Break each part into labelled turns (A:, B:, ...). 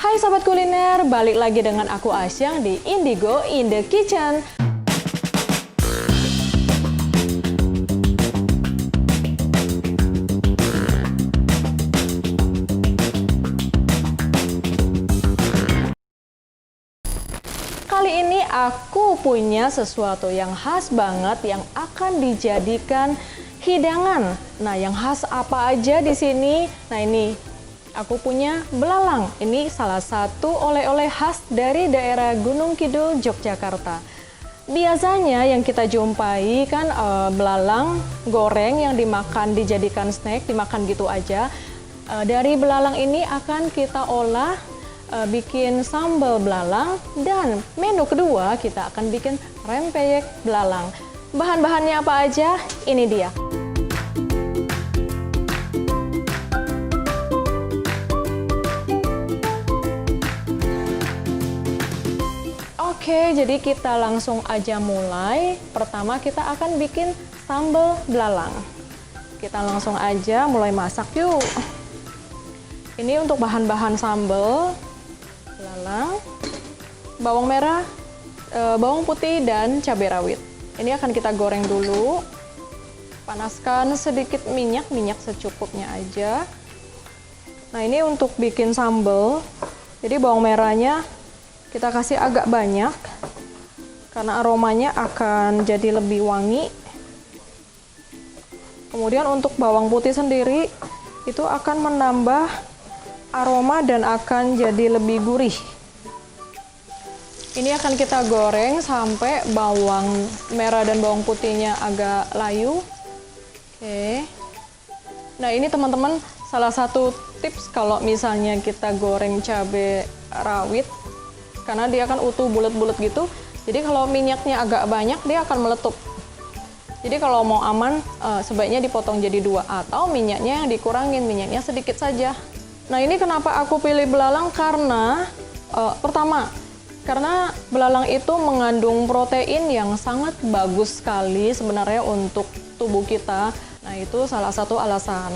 A: Hai Sobat Kuliner, balik lagi dengan aku Asyang di Indigo in the Kitchen. Kali ini aku punya sesuatu yang khas banget yang akan dijadikan hidangan. Nah, yang khas apa aja di sini? Nah, ini aku punya belalang. Ini salah satu oleh-oleh khas dari daerah Gunung Kidul, Yogyakarta. Biasanya yang kita jumpai kan belalang goreng yang dimakan, dijadikan snack, dimakan gitu aja. Dari belalang ini akan kita olah, bikin sambal belalang, dan menu kedua kita akan bikin rempeyek belalang. Bahan-bahannya apa aja? Ini dia. Oke, jadi kita langsung aja mulai. Pertama kita akan bikin sambal belalang. Kita langsung aja mulai masak yuk. Ini untuk bahan-bahan sambal belalang, bawang merah, bawang putih, dan cabai rawit. Ini akan kita goreng dulu. Panaskan sedikit minyak secukupnya aja. Nah, ini untuk bikin sambal. Jadi bawang merahnya kita kasih agak banyak karena aromanya akan jadi lebih wangi. Kemudian untuk bawang putih sendiri itu akan menambah aroma dan akan jadi lebih gurih. Ini akan kita goreng sampai bawang merah dan bawang putihnya agak layu. Oke. Nah, ini teman-teman salah satu tips kalau misalnya kita goreng cabai rawit, karena dia akan utuh bulat-bulat gitu. Jadi kalau minyaknya agak banyak dia akan meletup. Jadi kalau mau aman sebaiknya dipotong jadi dua, atau minyaknya yang dikurangin, minyaknya sedikit saja. Nah, ini kenapa aku pilih belalang, karena pertama, karena belalang itu mengandung protein yang sangat bagus sekali sebenarnya untuk tubuh kita. Nah, itu salah satu alasan.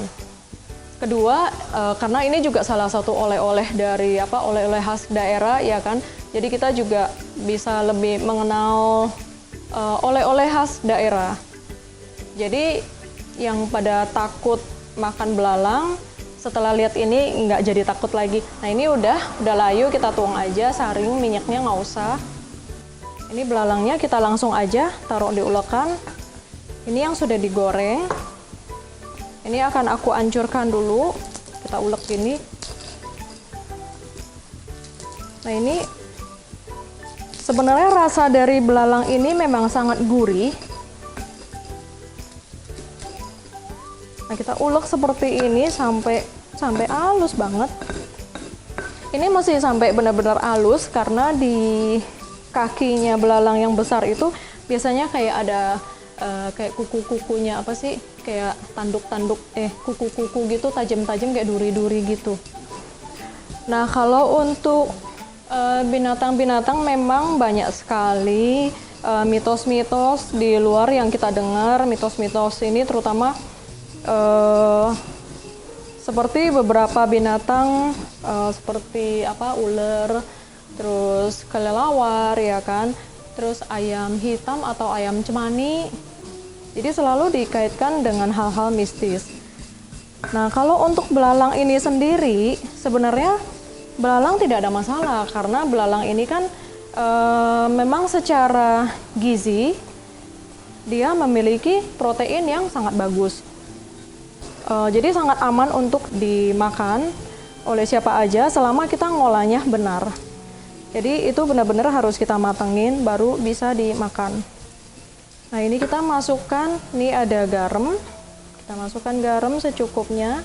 A: Kedua, karena ini juga salah satu oleh-oleh dari oleh-oleh khas daerah, ya kan. Jadi kita juga bisa lebih mengenal oleh-oleh khas daerah. Jadi yang pada takut makan belalang, setelah lihat ini nggak jadi takut lagi. Nah, ini udah layu, kita tuang aja, saring minyaknya nggak usah. Ini belalangnya kita langsung aja taruh di ulekan. Ini yang sudah digoreng. Ini akan aku hancurkan dulu, kita ulek gini. Nah, ini sebenarnya rasa dari belalang ini memang sangat gurih. Nah, kita ulek seperti ini sampai halus banget. Ini mesti sampai benar-benar halus karena di kakinya belalang yang besar itu biasanya kayak ada kayak kuku-kukunya kayak tanduk-tanduk kuku-kuku gitu, tajam-tajam kayak duri-duri gitu. Nah, kalau untuk binatang-binatang memang banyak sekali mitos-mitos di luar yang kita dengar. Mitos-mitos ini terutama seperti beberapa binatang seperti ular, terus kelelawar, ya kan, terus ayam hitam atau ayam cemani. Jadi selalu dikaitkan dengan hal-hal mistis. Nah, kalau untuk belalang ini sendiri, sebenarnya belalang tidak ada masalah, karena belalang ini kan memang secara gizi dia memiliki protein yang sangat bagus. Jadi sangat aman untuk dimakan oleh siapa aja selama kita ngolahnya benar. Jadi itu benar-benar harus kita matengin baru bisa dimakan. Nah, ini kita masukkan, ini ada garam. Kita masukkan garam secukupnya.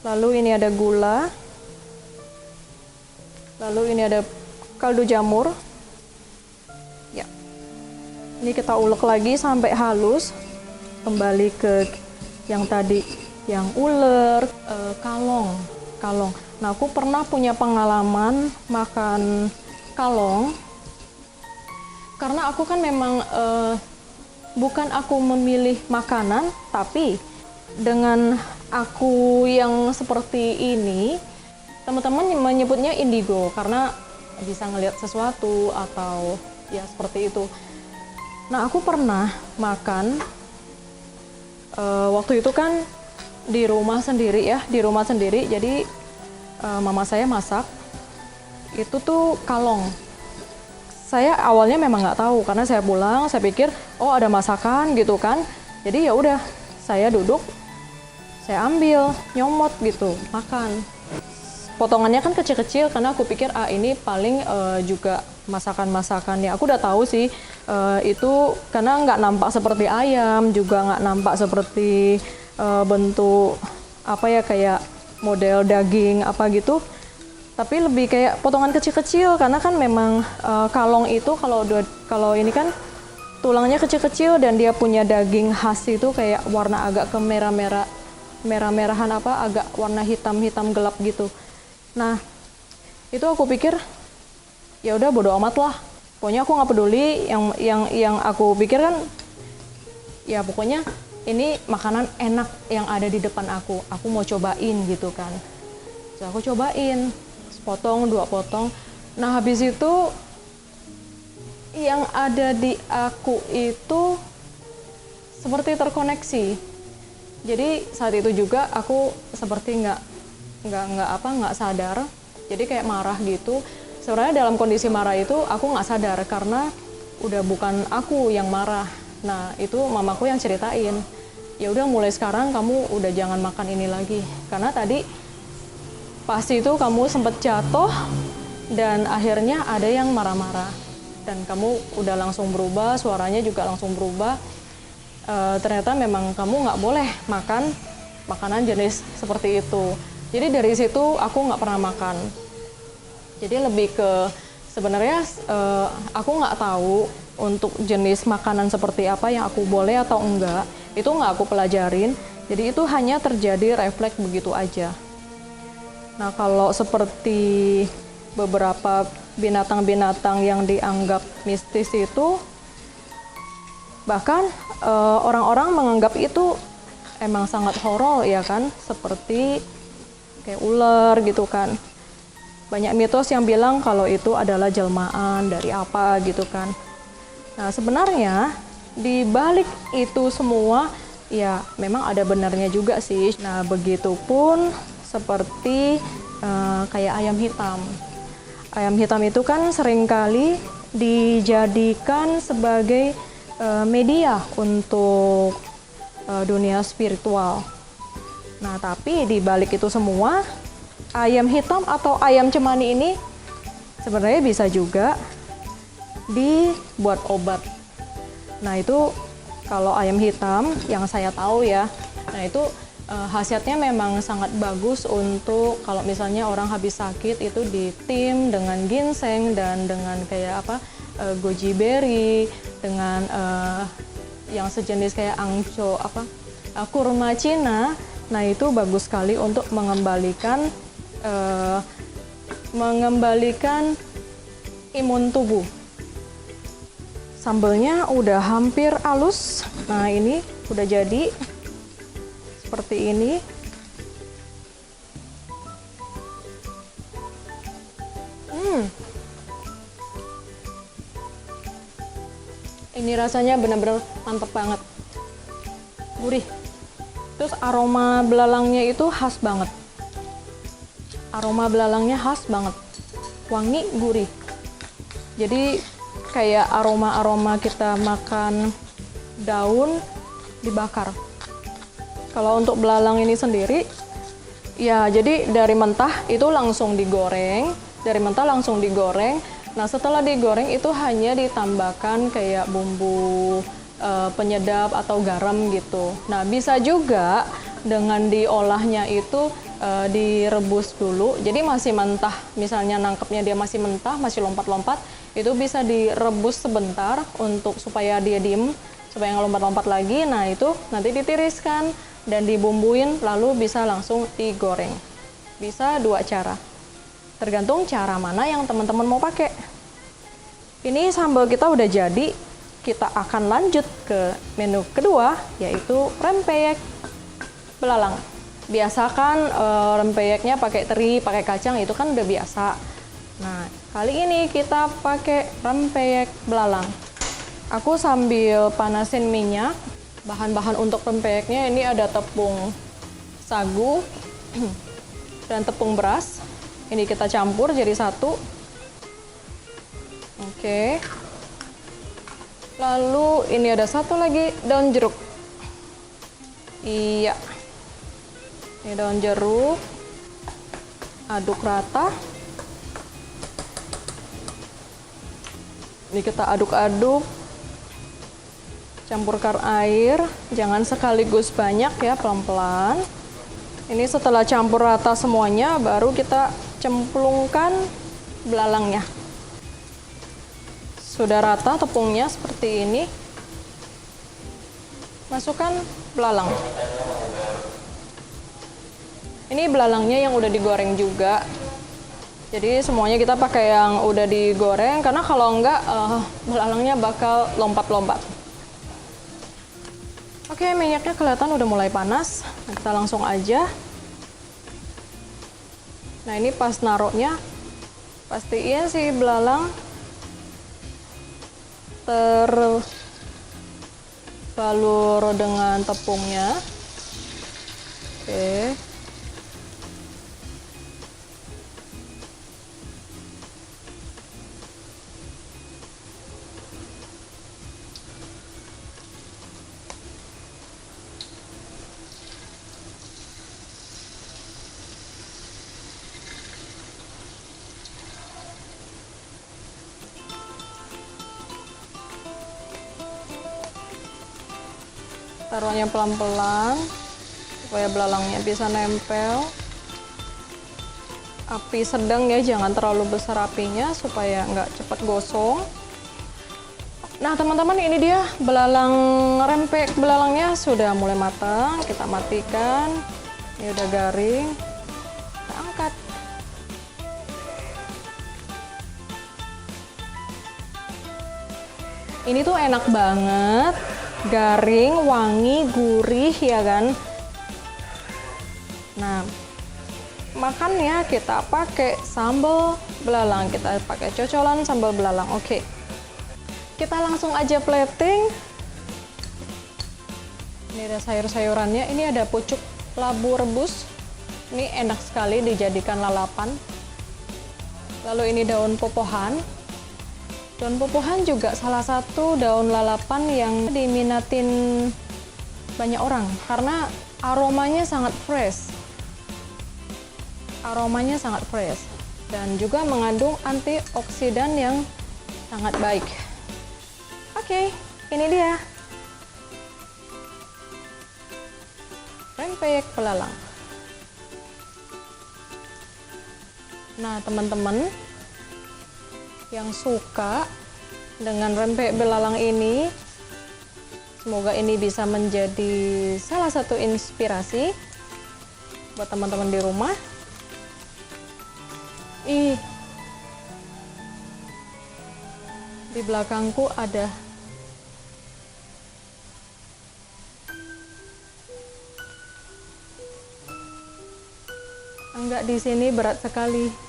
A: Lalu ini ada gula. Lalu ini ada kaldu jamur. Ya. Ini kita ulek lagi sampai halus. Kembali ke yang tadi, yang ular, kalong. Nah, aku pernah punya pengalaman makan kalong. Karena aku kan memang bukan aku memilih makanan, tapi dengan aku yang seperti ini, teman-teman menyebutnya indigo karena bisa ngelihat sesuatu atau ya seperti itu. Nah, aku pernah makan waktu itu kan di rumah sendiri ya, jadi mama saya masak itu tuh kalong. Saya awalnya memang nggak tahu karena saya pulang, saya pikir oh ada masakan gitu kan. Jadi ya udah, saya duduk, saya ambil, nyomot gitu, makan. Potongannya kan kecil-kecil karena aku pikir ini paling juga masakan-masakannya. Aku udah tahu sih itu karena nggak nampak seperti ayam, juga nggak nampak seperti bentuk apa ya kayak model daging apa gitu. Tapi lebih kayak potongan kecil-kecil karena kan memang kalong itu kalau ini kan tulangnya kecil-kecil dan dia punya daging khas itu kayak warna agak ke merah-merahan agak warna hitam-hitam gelap gitu. Nah, itu aku pikir ya udah bodo amat lah. Pokoknya aku nggak peduli yang aku pikir kan ya pokoknya ini makanan enak yang ada di depan aku. Aku mau cobain gitu kan. So, aku cobain. Potong, 2 potong. Nah, habis itu yang ada di aku itu seperti terkoneksi. Jadi saat itu juga aku seperti nggak sadar. Jadi kayak marah gitu. Sebenarnya dalam kondisi marah itu aku nggak sadar karena udah bukan aku yang marah. Nah, itu mamaku yang ceritain. Ya udah mulai sekarang kamu udah jangan makan ini lagi. Karena tadi pasti itu kamu sempat jatuh dan akhirnya ada yang marah-marah dan kamu udah langsung berubah, suaranya juga langsung berubah. Ternyata memang kamu nggak boleh makan makanan jenis seperti itu. Jadi dari situ aku nggak pernah makan. Jadi lebih ke sebenarnya aku nggak tahu untuk jenis makanan seperti apa yang aku boleh atau enggak. Itu nggak aku pelajarin. Jadi itu hanya terjadi refleks begitu aja. Nah, kalau seperti beberapa binatang-binatang yang dianggap mistis itu, bahkan orang-orang menganggap itu emang sangat horor ya kan, seperti kayak ular gitu kan. Banyak mitos yang bilang kalau itu adalah jelmaan dari apa gitu kan. Nah, sebenarnya di balik itu semua ya memang ada benarnya juga sih. Nah, begitupun seperti kayak ayam hitam. Ayam hitam itu kan seringkali dijadikan sebagai media untuk dunia spiritual. Nah, tapi di balik itu semua, ayam hitam atau ayam cemani ini sebenarnya bisa juga dibuat obat. Nah, itu kalau ayam hitam yang saya tahu ya, nah itu khasiatnya memang sangat bagus untuk kalau misalnya orang habis sakit itu ditim dengan ginseng dan dengan kayak goji berry dengan yang sejenis kayak angco kurma Cina. Nah, itu bagus sekali untuk mengembalikan imun tubuh. Sambelnya udah hampir halus. Nah, ini udah jadi seperti ini. Ini rasanya benar-benar mantep banget, gurih. Terus aroma belalangnya itu khas banget. Aroma belalangnya khas banget, wangi, gurih. Jadi kayak aroma-aroma kita makan daun dibakar. Kalau untuk belalang ini sendiri, ya jadi dari mentah itu langsung digoreng, Nah, setelah digoreng itu hanya ditambahkan kayak bumbu penyedap atau garam gitu. Nah, bisa juga dengan diolahnya itu direbus dulu. Jadi masih mentah, misalnya nangkepnya dia masih mentah, masih lompat-lompat, itu bisa direbus sebentar untuk supaya dia diem, supaya nggak lompat-lompat lagi. Nah, itu nanti ditiriskan dan dibumbuin, lalu bisa langsung digoreng. Bisa 2 cara, tergantung cara mana yang teman-teman mau pakai. Ini sambal kita udah jadi, kita akan lanjut ke menu kedua, yaitu rempeyek belalang. biasakan rempeyeknya pakai teri, pakai kacang, itu kan udah biasa. Nah, kali ini kita pakai rempeyek belalang. Aku sambil panasin minyak. Bahan-bahan untuk rempeyeknya ini ada tepung sagu dan tepung beras. Ini kita campur jadi satu. Oke. Lalu ini ada satu lagi daun jeruk. Iya. Ini daun jeruk. Aduk rata. Ini kita aduk-aduk, campurkan air, jangan sekaligus banyak ya, pelan-pelan. Ini setelah campur rata semuanya, baru kita cemplungkan belalangnya. Sudah rata tepungnya seperti ini, masukkan belalang. Ini belalangnya yang udah digoreng juga. Jadi semuanya kita pakai yang udah digoreng, karena kalau enggak belalangnya bakal lompat-lompat. Oke, minyaknya kelihatan udah mulai panas. Nah, kita langsung aja. Nah, ini pas naruhnya, pastiin si belalang terbalur dengan tepungnya. Oke. Taruhnya pelan-pelan supaya belalangnya bisa nempel. Api sedang ya, jangan terlalu besar apinya supaya nggak cepat gosong. Nah teman-teman, ini dia belalang, rempeyek belalangnya sudah mulai matang. Kita matikan. Ini udah garing. Kita angkat. Ini tuh enak banget. Garing, wangi, gurih ya kan. Nah, makannya kita pakai sambal belalang. Kita pakai cocolan sambal belalang. Oke. Kita langsung aja plating. Ini ada sayur-sayurannya. Ini ada pucuk labu rebus. Ini enak sekali dijadikan lalapan. Lalu ini daun popohan. Daun popohan juga salah satu daun lalapan yang diminatin banyak orang karena aromanya sangat fresh. Aromanya sangat fresh dan juga mengandung antioksidan yang sangat baik. Oke, ini dia rempeyek belalang. Nah, teman-teman yang suka dengan rempeyek belalang ini, semoga ini bisa menjadi salah satu inspirasi buat teman-teman di rumah. Di belakangku ada enggak, di sini berat sekali.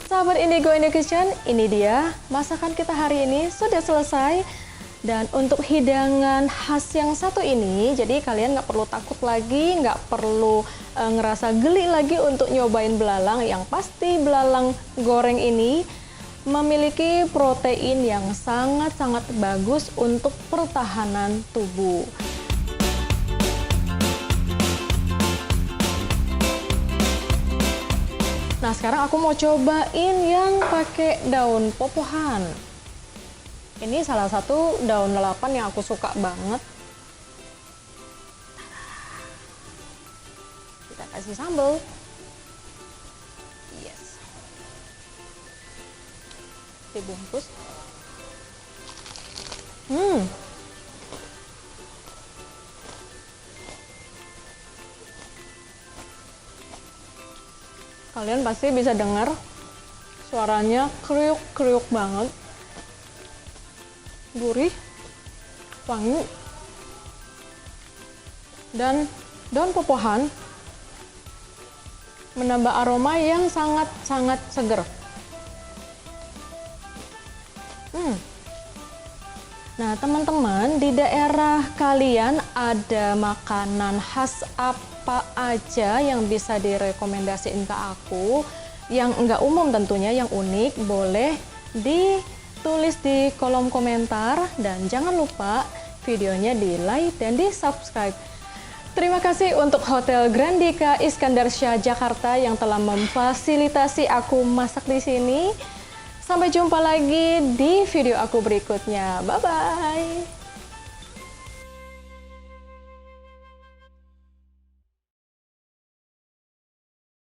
A: Sahabat Indigo Indo Kitchen, ini dia masakan kita hari ini sudah selesai. Dan untuk hidangan khas yang satu ini, jadi kalian nggak perlu takut lagi, nggak perlu ngerasa geli lagi untuk nyobain belalang. Yang pasti belalang goreng ini memiliki protein yang sangat-sangat bagus untuk pertahanan tubuh. Nah, sekarang aku mau cobain yang pakai daun popohan. Ini salah satu daun lalapan yang aku suka banget. Kita kasih sambal. Yes. Dibungkus. Kalian pasti bisa dengar suaranya kriuk-kriuk banget. Gurih, wangi. dan daun pepohan menambah aroma yang sangat-sangat seger. Nah, teman-teman, di daerah kalian ada makanan khas apa aja yang bisa direkomendasiin ke aku? Yang enggak umum tentunya, yang unik, boleh ditulis di kolom komentar. Dan jangan lupa videonya di like dan di subscribe. Terima kasih untuk Hotel Grandika Iskandar Shah Jakarta yang telah memfasilitasi aku masak di sini. Sampai jumpa lagi di video aku berikutnya. Bye-bye.